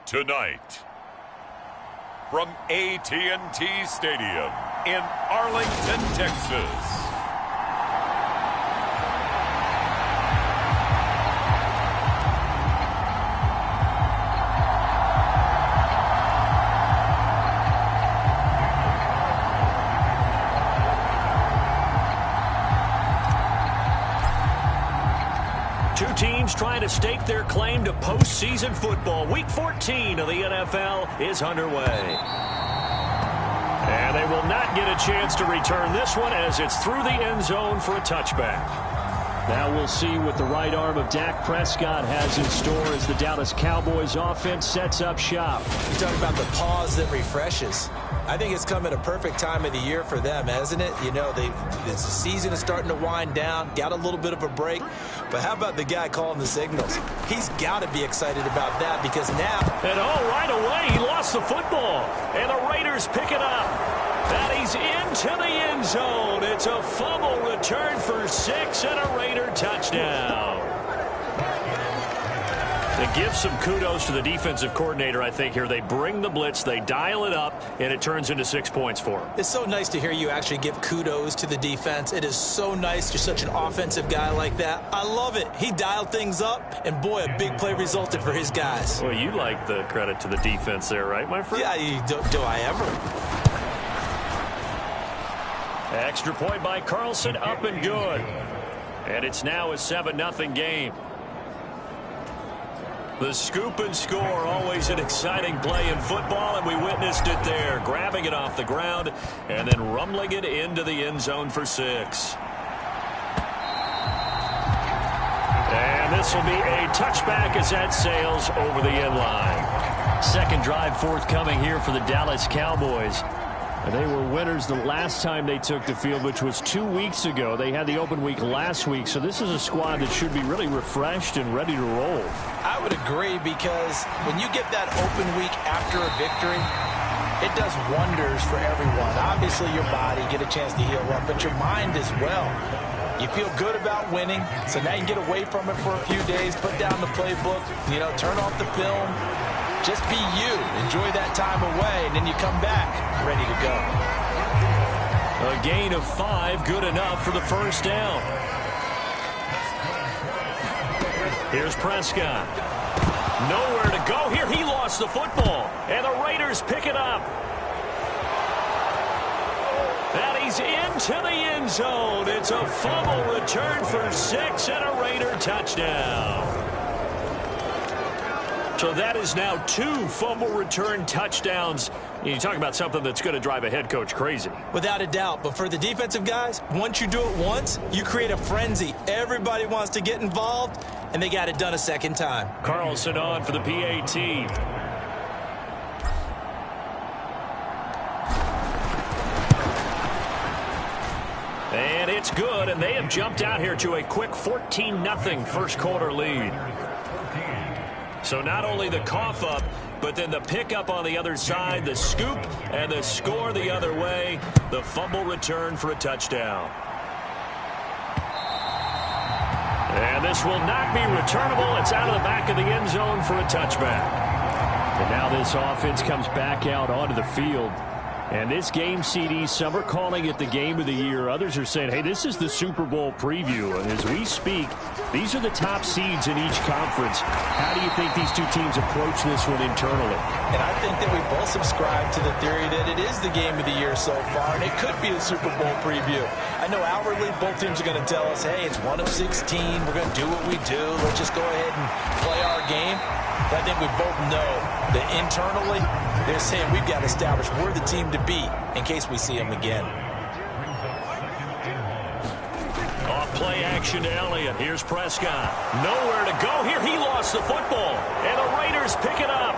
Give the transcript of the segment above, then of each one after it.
Tonight, from AT&T Stadium in Arlington, Texas. Two teams trying to stake their claim to postseason football. Week 14 of the NFL is underway. And they will not get a chance to return this one as it's through the end zone for a touchback. Now we'll see what the right arm of Dak Prescott has in store as the Dallas Cowboys offense sets up shop. You're talking about the pause that refreshes. I think it's come at a perfect time of the year for them, hasn't it? You know, the season is starting to wind down, got a little bit of a break. But how about the guy calling the signals? He's got to be excited about that because now... And right away, he lost the football. And the Raiders pick it up. That he's into the end zone. It's a fumble return for 6 and a Raider touchdown. To give some kudos to the defensive coordinator, I think, here. They bring the blitz, they dial it up, and it turns into 6 points for them. It's so nice to hear you actually give kudos to the defense. It is so nice. You're such an offensive guy like that. I love it. He dialed things up, and boy, a big play resulted for his guys. Well, you like the credit to the defense there, right, my friend? Yeah, do I ever? Extra point by Carlson, up and good. And it's now a 7-0 game. The scoop and score, always an exciting play in football, and we witnessed it there. Grabbing it off the ground and then rumbling it into the end zone for 6. And this will be a touchback as that sails over the end line. Second drive forthcoming here for the Dallas Cowboys. They were winners the last time they took the field, which was 2 weeks ago. They had the open week last week, so this is a squad that should be really refreshed and ready to roll. I would agree because when you get that open week after a victory, it does wonders for everyone. Obviously, your body, get a chance to heal up, but your mind as well. You feel good about winning, so now you can get away from it for a few days, put down the playbook, turn off the film. Just be you. Enjoy that time away, and then you come back ready to go. A gain of 5, good enough for the first down. Here's Prescott. Nowhere to go here. He lost the football, and the Raiders pick it up. And he's into the end zone. It's a fumble return for 6 and a Raider touchdown. So that is now 2 fumble return touchdowns. You talk about something that's going to drive a head coach crazy. Without a doubt. But for the defensive guys, once you do it once, you create a frenzy. Everybody wants to get involved, and they got it done a second time. Carlson on for the PAT. And it's good, and they have jumped out here to a quick 14-0 first quarter lead. So not only the cough up, but then the pickup on the other side, the scoop, and the score the other way. The fumble return for a touchdown. And this will not be returnable. It's out of the back of the end zone for a touchback. And now this offense comes back out onto the field. And this game, CD, some are calling it the game of the year. Others are saying, hey, this is the Super Bowl preview. And as we speak, these are the top seeds in each conference. How do you think these two teams approach this one internally? And I think that we both subscribe to the theory that it is the game of the year so far, and it could be a Super Bowl preview. I know outwardly both teams are going to tell us, hey, it's 1 of 16. We're going to do what we do. Let's just go ahead and play our game. But I think we both know that internally, they're saying we've got to establish we're the team to beat in case we see them again. Off play action to Elliott. Here's Prescott. Nowhere to go here. He lost the football. And the Raiders pick it up.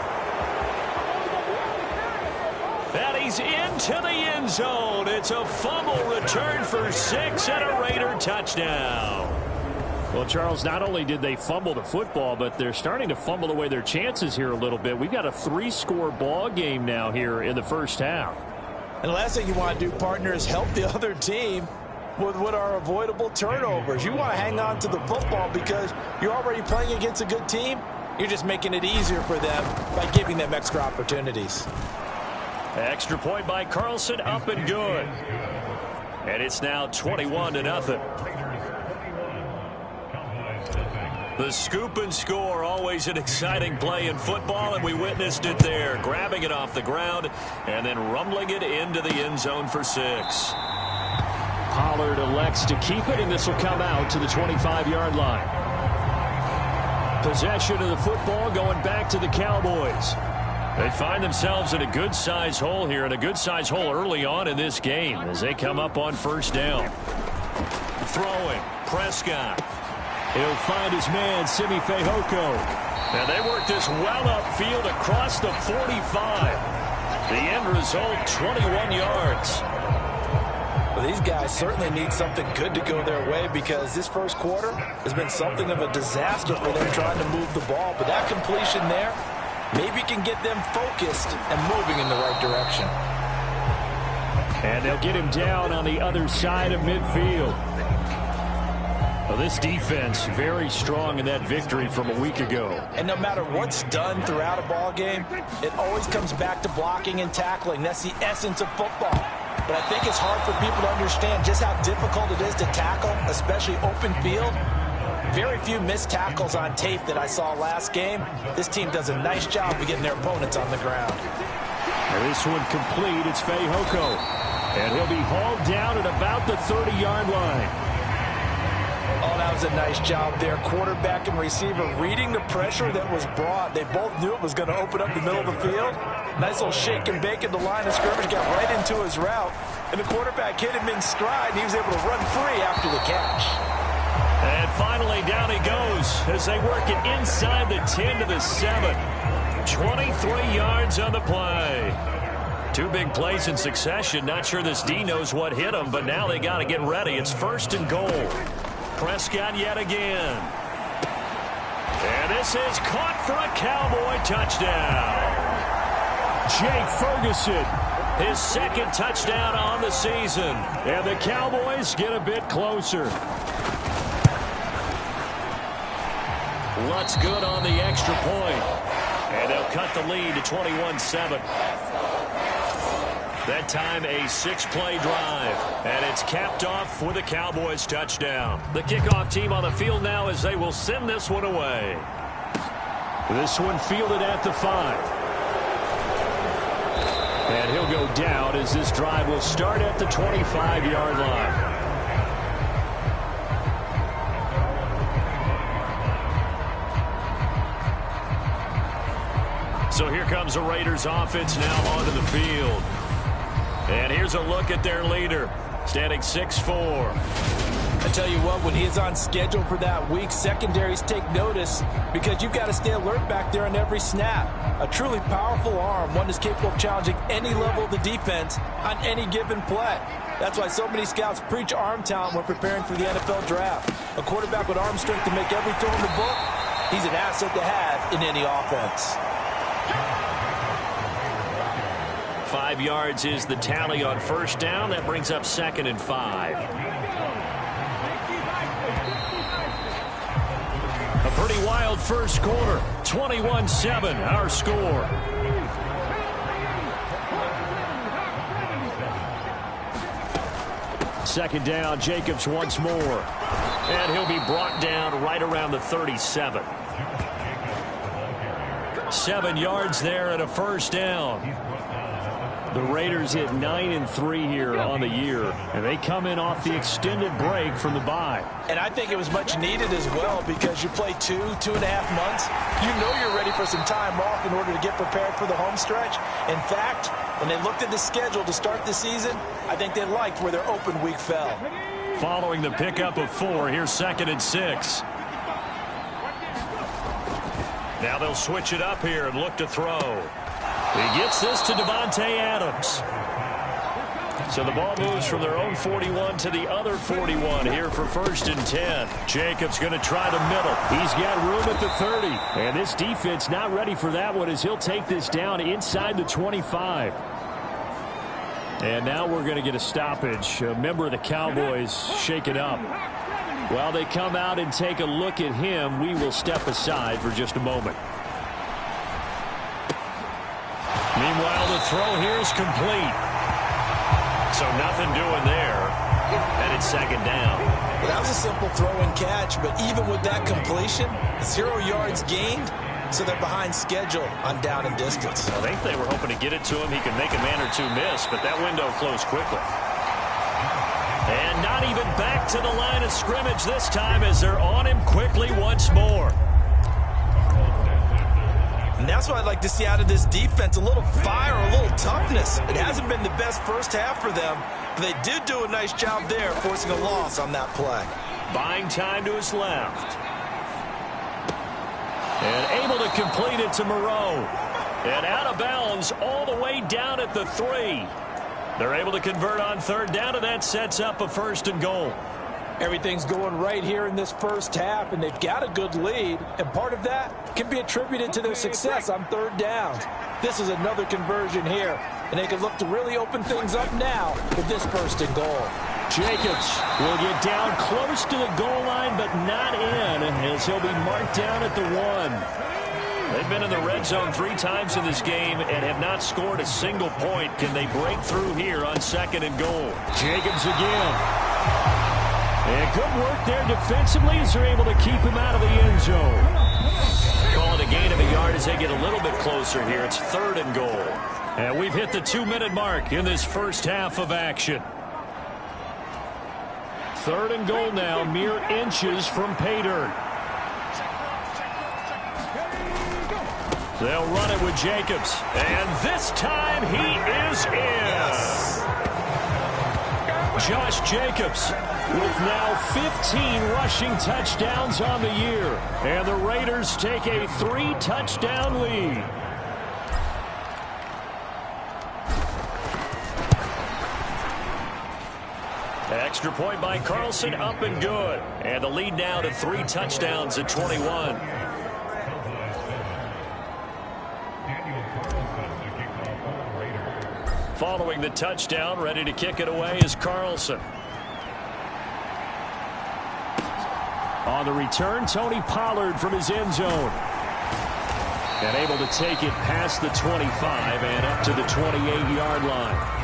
And he's into the end zone. It's a fumble return for 6 and a Raider touchdown. Well, Charles, not only did they fumble the football, but they're starting to fumble away their chances here a little bit. We've got a 3-score ball game now here in the first half. And the last thing you want to do, partner, is help the other team with what are avoidable turnovers. You want to hang on to the football because you're already playing against a good team. You're just making it easier for them by giving them extra opportunities. Extra point by Carlson, up and good. And it's now 21-0. The scoop and score, always an exciting play in football, and we witnessed it there. Grabbing it off the ground and then rumbling it into the end zone for 6. Pollard elects to keep it, and this will come out to the 25-yard line. Possession of the football going back to the Cowboys. They find themselves in a good-sized hole here, and a good-sized hole early on in this game as they come up on first down. Throwing, Prescott. He'll find his man, Simi Fehoko. Now they work this well upfield across the 45. The end result, 21 yards. Well, these guys certainly need something good to go their way because this first quarter has been something of a disaster for them trying to move the ball. But that completion there maybe can get them focused and moving in the right direction. And they'll get him down on the other side of midfield. Well, this defense very strong in that victory from a week ago. And no matter what's done throughout a ball game, it always comes back to blocking and tackling. That's the essence of football. But I think it's hard for people to understand just how difficult it is to tackle, especially open field. Very few missed tackles on tape that I saw last game. This team does a nice job of getting their opponents on the ground. And this one complete. It's Fehoko. And he'll be hauled down at about the 30-yard line. Oh, that was a nice job there. Quarterback and receiver reading the pressure that was brought. They both knew it was going to open up the middle of the field. Nice little shake and bake at the line of scrimmage. Got right into his route. And the quarterback hit him in stride. And he was able to run free after the catch. And finally, down he goes as they work it inside the 10 to the 7. 23 yards on the play. Two big plays in succession. Not sure this D knows what hit him, but now they got to get ready. It's 1st and goal. Prescott yet again. And this is caught for a Cowboy touchdown. Jake Ferguson, his 2nd touchdown on the season. And the Cowboys get a bit closer. Lutz good on the extra point. And they'll cut the lead to 21-7. That time a 6-play drive. And it's capped off with a Cowboys touchdown. The kickoff team on the field now as they will send this one away. This one fielded at the 5. And he'll go down as this drive will start at the 25-yard line. So here comes the Raiders offense now onto the field. And here's a look at their leader, standing 6'4". I tell you what, when he's on schedule for that week, secondaries take notice because you've got to stay alert back there on every snap. A truly powerful arm, one that's capable of challenging any level of the defense on any given play. That's why so many scouts preach arm talent when preparing for the NFL draft. A quarterback with arm strength to make every throw in the book, he's an asset to have in any offense. 5 yards is the tally on first down. That brings up 2nd and 5. A pretty wild first quarter. 21-7, our score. Second down, Jacobs once more. And he'll be brought down right around the 37. 7 yards there and a first down. The Raiders hit 9-3 here on the year, and they come in off the extended break from the bye. And I think it was much needed as well because you play 2.5 months. You know you're ready for some time off in order to get prepared for the home stretch. In fact, when they looked at the schedule to start the season, I think they liked where their open week fell. Following the pickup of 4, here's 2nd and 6. Now they'll switch it up here and look to throw. He gets this to Davante Adams. So the ball moves from their own 41 to the other 41 here for 1st and 10. Jacobs going to try the middle. He's got room at the 30. And this defense not ready for that one as he'll take this down inside the 25. And now we're going to get a stoppage. A member of the Cowboys shaken up. While they come out and take a look at him, we will step aside for just a moment. Meanwhile, the throw here is complete. So nothing doing there. And it's second down. Well, that was a simple throw and catch, but even with that completion, 0 yards gained, so they're behind schedule on down and distance. I think they were hoping to get it to him. He could make a man or two miss, but that window closed quickly. And not even back to the line of scrimmage this time as they're on him quickly once more. And that's what I'd like to see out of this defense, a little fire, a little toughness. It hasn't been the best first half for them, but they did do a nice job there, forcing a loss on that play. Buying time to his left. And able to complete it to Moreau. And out of bounds all the way down at the 3. They're able to convert on third down, and that sets up a 1st and goal. Everything's going right here in this first half, and they've got a good lead, and part of that can be attributed to their success on third downs. This is another conversion here, and they can look to really open things up now with this 1st and goal. Jacobs will get down close to the goal line, but not in, as he'll be marked down at the 1. They've been in the red zone 3 times in this game and have not scored a single point. Can they break through here on 2nd and goal? Jacobs again. And good work there defensively as they're able to keep him out of the end zone. Call it a gain of a yard as they get a little bit closer here. It's 3rd and goal. And we've hit the 2-minute mark in this first half of action. 3rd and goal now, mere inches from pay dirt. They'll run it with Jacobs. And this time he is in. Yes. Josh Jacobs with now 15 rushing touchdowns on the year. And the Raiders take a 3-touchdown lead. Extra point by Carlson, up and good. And the lead now to 3 touchdowns at 21. Following the touchdown, ready to kick it away is Carlson. On the return, Tony Pollard from his end zone. And able to take it past the 25 and up to the 28-yard line.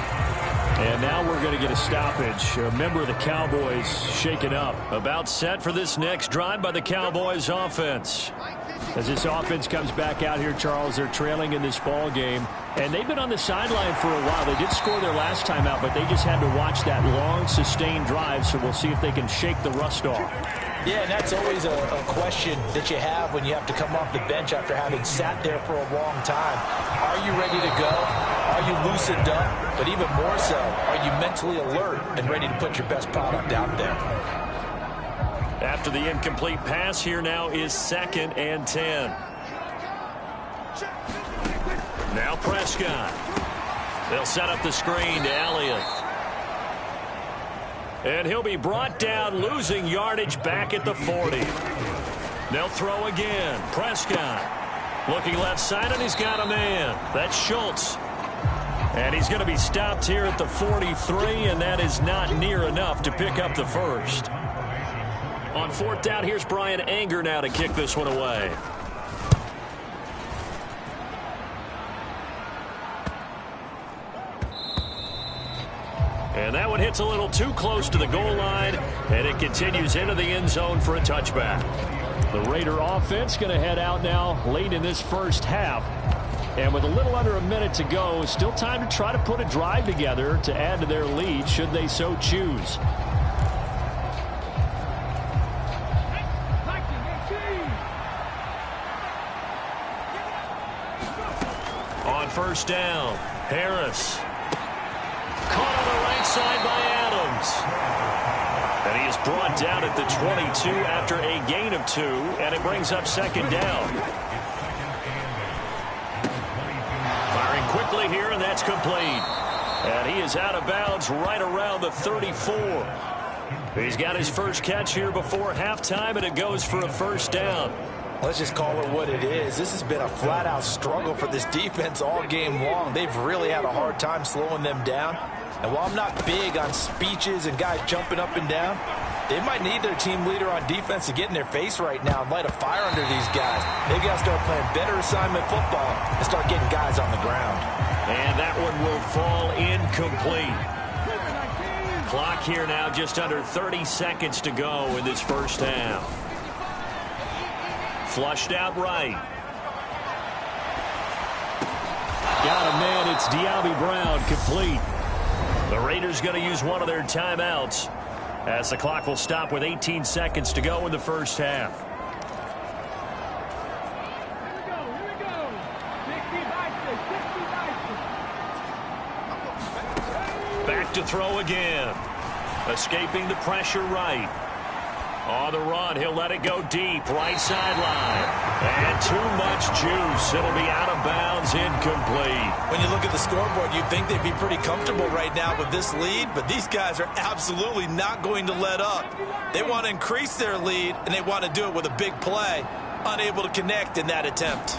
And now we're going to get a stoppage. A member of the Cowboys shaken up. About set for this next drive by the Cowboys offense. As this offense comes back out here, Charles, they're trailing in this ball game. And they've been on the sideline for a while. They did score their last time out, but they just had to watch that long, sustained drive. So we'll see if they can shake the rust off. Yeah, and that's always a question that you have when you have to come off the bench after having sat there for a long time. Are you ready to go? Are you loosened up? But even more so, are you mentally alert and ready to put your best product out there? After the incomplete pass, here now is 2nd and 10. Now Prescott. They'll set up the screen to Elliott. And he'll be brought down, losing yardage back at the 40. They'll throw again. Prescott looking left side, and he's got a man. That's Schultz. And he's going to be stopped here at the 43, and that is not near enough to pick up the first. On 4th down, here's Brian Anger now to kick this one away. And that one hits a little too close to the goal line, and it continues into the end zone for a touchback. The Raider offense going to head out now late in this first half. And with a little under a minute to go, still time to try to put a drive together to add to their lead should they so choose. On 1st down, Harris. Caught on the right side by Adams. And he is brought down at the 22 after a gain of 2, and it brings up 2nd down. Firing quickly here, and that's complete. And he is out of bounds right around the 34. He's got his first catch here before halftime, and it goes for a 1st down. Let's just call it what it is. This has been a flat-out struggle for this defense all game long. They've really had a hard time slowing them down. And while I'm not big on speeches and guys jumping up and down, They might need their team leader on defense to get in their face right now and light a fire under these guys. They've got to start playing better assignment football and start getting guys on the ground. And that one will fall incomplete. Clock here now, just under 30 seconds to go in this first half. Flushed out right. Got a man, it's De'Ami Brown, complete. The Raiders going to use one of their timeouts as the clock will stop with 18 seconds to go in the first half. Back to throw again. Escaping the pressure right. On the run, he'll let it go deep, right sideline. And too much juice. It'll be out of bounds, incomplete. When you look at the scoreboard, you'd think they'd be pretty comfortable right now with this lead, but these guys are absolutely not going to let up. They want to increase their lead, and they want to do it with a big play. Unable to connect in that attempt.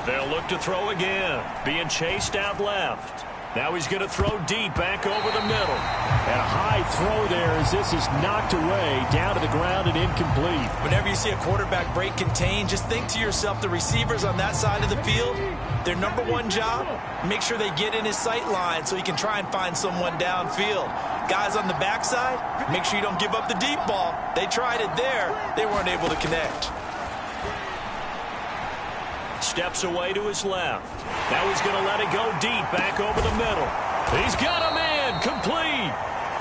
They'll look to throw again. Being chased out left. Now he's going to throw deep back over the middle. And a high throw there as this is knocked away down to the ground and incomplete. Whenever you see a quarterback break contain, just think to yourself, the receivers on that side of the field, their number one job, make sure they get in his sight line so he can try and find someone downfield. Guys on the backside, make sure you don't give up the deep ball. They tried it there. They weren't able to connect. Steps away to his left. Now he's going to let it go deep back over the middle. He's got a man, complete.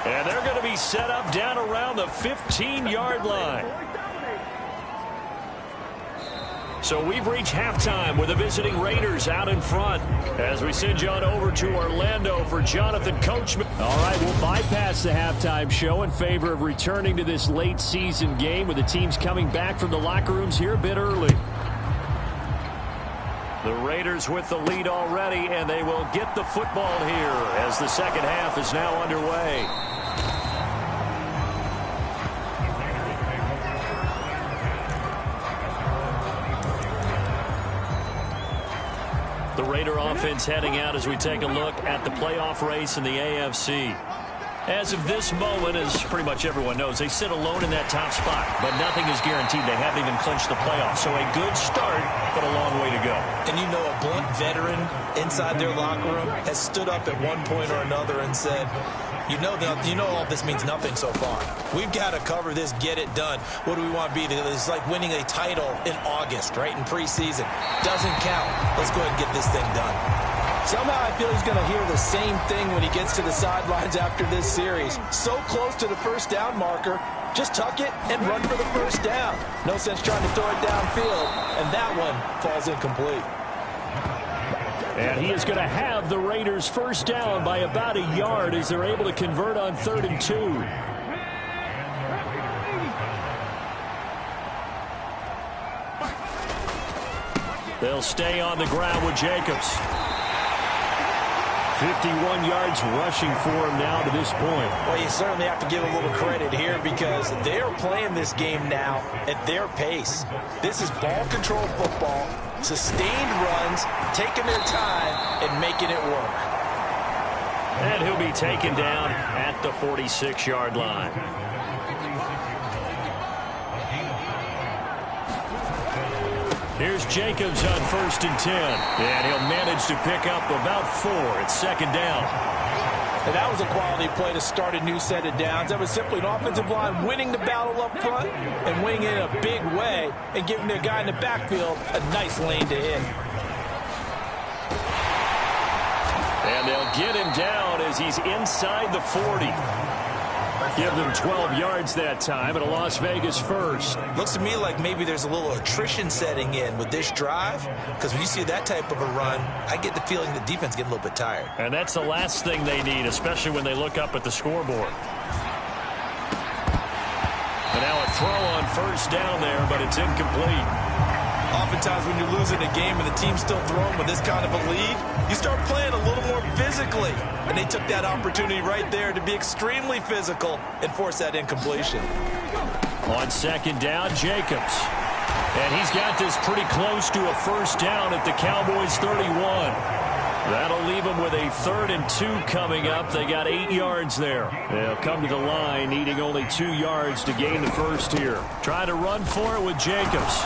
And they're going to be set up down around the 15-yard line. So we've reached halftime with the visiting Raiders out in front as we send you on over to Orlando for Jonathan Coachman. All right, we'll bypass the halftime show in favor of returning to this late season game with the teams coming back from the locker rooms here a bit early. The Raiders with the lead already, and they will get the football here as the second half is now underway. The Raider offense heading out as we take a look at the playoff race in the AFC. As of this moment, as pretty much everyone knows, they sit alone in that top spot, but nothing is guaranteed. They haven't even clinched the playoffs, so a good start, but a long way to go. And you know, a blunt veteran inside their locker room has stood up at one point or another and said, you know all this means nothing so far. We've got to cover this, get it done. What do we want to be? It's like winning a title in August, right, in preseason. Doesn't count. Let's go ahead and get this thing done. Somehow I feel he's going to hear the same thing when he gets to the sidelines after this series. So close to the first down marker. Just tuck it and run for the first down. No sense trying to throw it downfield. And that one falls incomplete. And he is going to have the Raiders first down by about a yard as they're able to convert on 3rd and 2. They'll stay on the ground with Jacobs. 51 yards rushing for him now to this point. Well, you certainly have to give a little credit here because they're playing this game now at their pace. This is ball control football, sustained runs, taking their time, and making it work. And he'll be taken down at the 46-yard line. Here's Jacobs on 1st and 10. And he'll manage to pick up about 4. It's 2nd down. And that was a quality play to start a new set of downs. That was simply an offensive line winning the battle up front and winning it in a big way and giving their guy in the backfield a nice lane to hit. And they'll get him down as he's inside the 40. Give them 12 yards that time at a Las Vegas first. Looks to me like maybe there's a little attrition setting in with this drive, because when you see that type of a run, I get the feeling the defense getting a little bit tired. And that's the last thing they need, especially when they look up at the scoreboard. And now a throw on 1st down there, but it's incomplete. Oftentimes when you're losing a game and the team's still throwing with this kind of a lead, you start playing a little more physically. And they took that opportunity right there to be extremely physical and force that incompletion. On 2nd down, Jacobs. And he's got this pretty close to a first down at the Cowboys' 31. That'll leave them with a 3rd and 2 coming up. They got 8 yards there. They'll come to the line needing only 2 yards to gain the first here. Trying to run for it with Jacobs.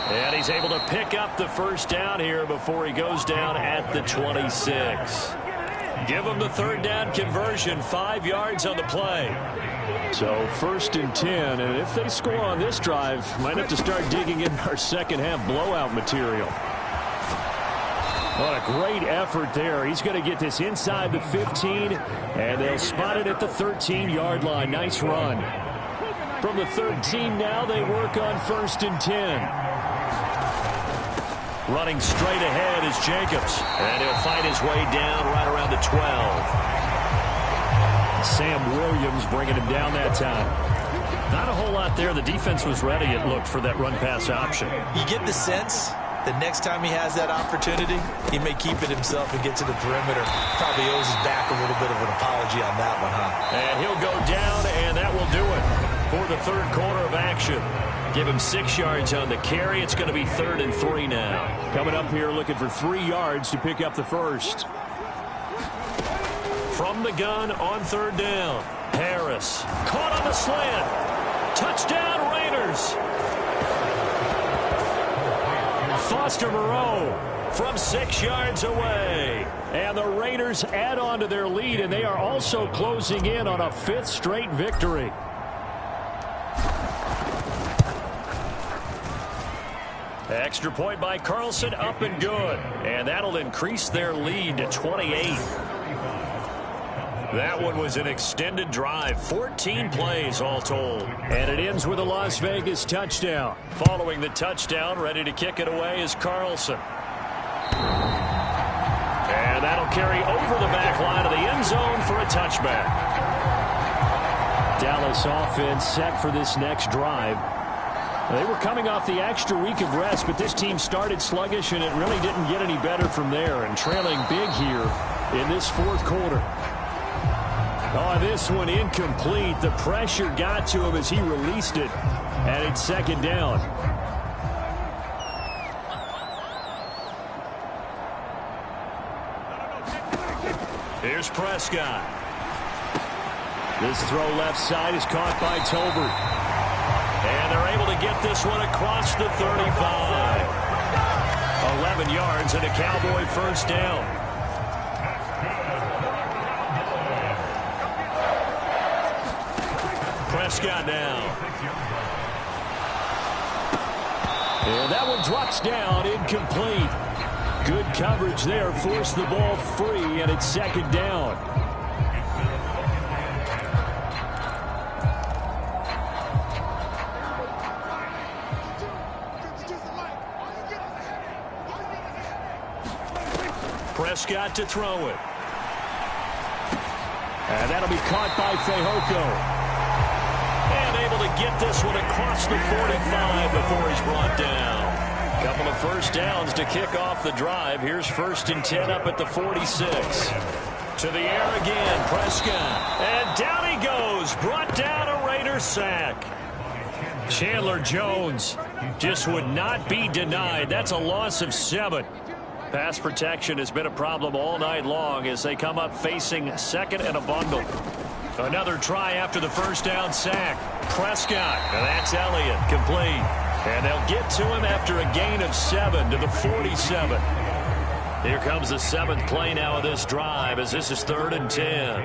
And he's able to pick up the first down here before he goes down at the 26. Give him the 3rd down conversion, 5 yards on the play. So 1st and 10, and if they score on this drive, might have to start digging in our second half blowout material. What a great effort there. He's going to get this inside the 15, and they'll spot it at the 13-yard line. Nice run. From the 13 now, they work on 1st and 10. Running straight ahead is Jacobs, and he'll fight his way down right around the 12. Sam Williams bringing him down that time. Not a whole lot there. The defense was ready, it looked, for that run-pass option. You get the sense the next time he has that opportunity, he may keep it himself and get to the perimeter. Probably owes his back a little bit of an apology on that one, huh? And he'll go down, and that will do it for the 3rd quarter of action. Give him 6 yards on the carry. It's going to be 3rd and 3 now. Coming up here looking for 3 yards to pick up the first. From the gun on 3rd down. Harris caught on the slant. Touchdown Raiders. Foster Moreau from 6 yards away. And the Raiders add on to their lead, and they are also closing in on a 5th straight victory. Extra point by Carlson, up and good. And that'll increase their lead to 28. That one was an extended drive, 14 plays all told. And it ends with a Las Vegas touchdown. Following the touchdown, ready to kick it away is Carlson. And that'll carry over the back line of the end zone for a touchback. Dallas offense set for this next drive. They were coming off the extra week of rest, but this team started sluggish, and it really didn't get any better from there, and trailing big here in this 4th quarter. Oh, this one incomplete. The pressure got to him as he released it, and it's 2nd down. Here's Prescott. This throw left side is caught by Tolbert. And they're able to get this one across the 35. 11 yards and a Cowboy 1st down. Prescott now. And that one drops down, incomplete. Good coverage there, forced the ball free, and it's 2nd down. Prescott to throw it. And that'll be caught by Fehoko. And able to get this one across the 45 before he's brought down. Couple of 1st downs to kick off the drive. Here's 1st and 10 up at the 46. To the air again, Prescott. And down he goes. Brought down a Raider sack. Chandler Jones just would not be denied. That's a loss of 7. Pass protection has been a problem all night long as they come up facing 2nd and a bundle. Another try after the 1st down sack. Prescott, and that's Elliott, complete. And they'll get to him after a gain of 7 to the 47. Here comes the 7th play now of this drive as this is 3rd and 10.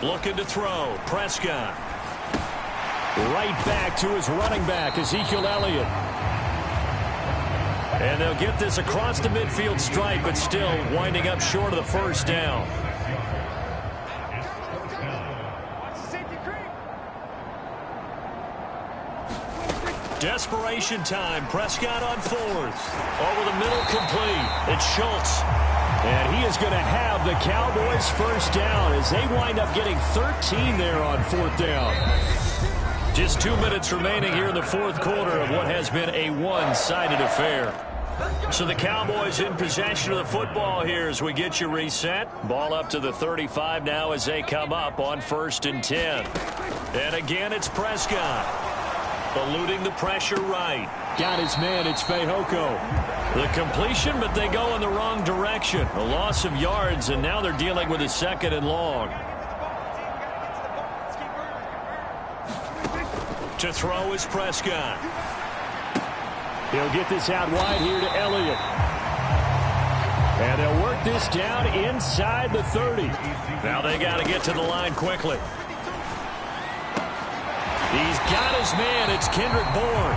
Looking to throw, Prescott. Right back to his running back, Ezekiel Elliott. And they'll get this across the midfield stripe, but still winding up short of the 1st down. Desperation time. Prescott on 4th. Over the middle, complete. It's Schultz. And he is going to have the Cowboys 1st down as they wind up getting 13 there on 4th down. Just 2 minutes remaining here in the 4th quarter of what has been a one-sided affair. So the Cowboys in possession of the football here as we get you reset. Ball up to the 35 now as they come up on 1st and 10. And again, it's Prescott. eluding the pressure right. Got his man, it's Fehoko. The completion, but they go in the wrong direction. A loss of yards, and now they're dealing with a 2nd and long. To throw is Prescott. He'll get this out wide here to Elliott. And they'll work this down inside the 30. Now they got to get to the line quickly. He's got his man. It's Kendrick Bourne.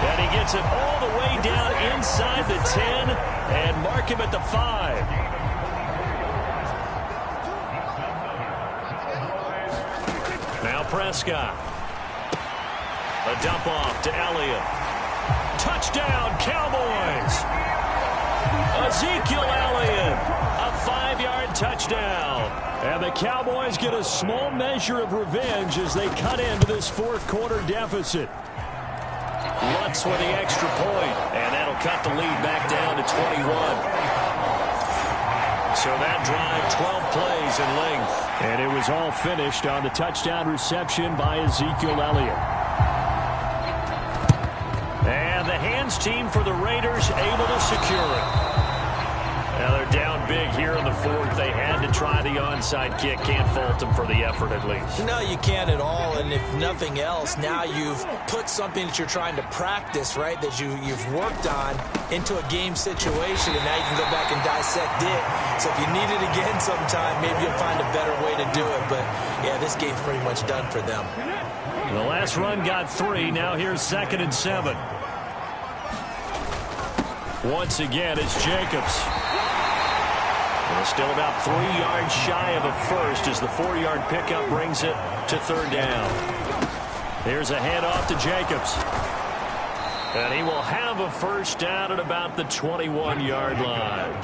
And he gets it all the way down inside the 10 and mark him at the 5. Now Prescott. A dump off to Elliott. Touchdown, Cowboys. Ezekiel Elliott, a 5-yard touchdown. And the Cowboys get a small measure of revenge as they cut into this 4th quarter deficit. Lutz with the extra point, and that'll cut the lead back down to 21. So that drive, 12 plays in length. And it was all finished on the touchdown reception by Ezekiel Elliott. And the hands team for the Raiders able to secure it. Now they're down big here in the 4th. They had to try the onside kick. Can't fault them for the effort at least. No, you can't at all. And if nothing else, now you've put something that you're trying to practice, right, that you've worked on into a game situation, and now you can go back and dissect it. So if you need it again sometime, maybe you'll find a better way to do it. But, yeah, this game's pretty much done for them. The last run got 3. Now here's 2nd and 7. Once again, it's Jacobs. And still about 3 yards shy of a first as the 4-yard pickup brings it to 3rd down. Here's a handoff to Jacobs. And he will have a first down at about the 21-yard line.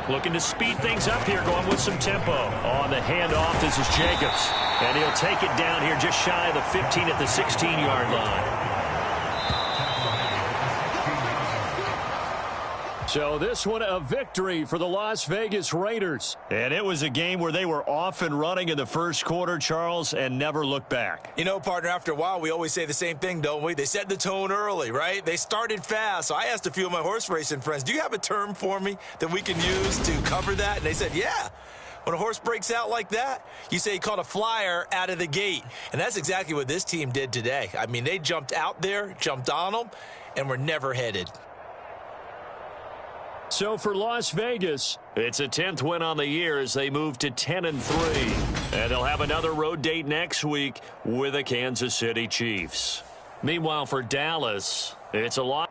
Looking to speed things up here, going with some tempo. On the handoff, this is Jacobs. And he'll take it down here just shy of the 15 at the 16-yard line. So this one a victory for the Las Vegas Raiders. And it was a game where they were off and running in the 1st quarter, Charles, and never looked back. You know, partner, after a while, we always say the same thing, don't we? They set the tone early, right? They started fast. So I asked a few of my horse racing friends, do you have a term for me that we can use to cover that? And they said, yeah. When a horse breaks out like that, you say he caught a flyer out of the gate. And that's exactly what this team did today. I mean, they jumped out there, jumped on them, and were never headed. So for Las Vegas, it's a 10th win on the year as they move to 10-3. And they'll have another road date next week with the Kansas City Chiefs. Meanwhile, for Dallas, it's a lot.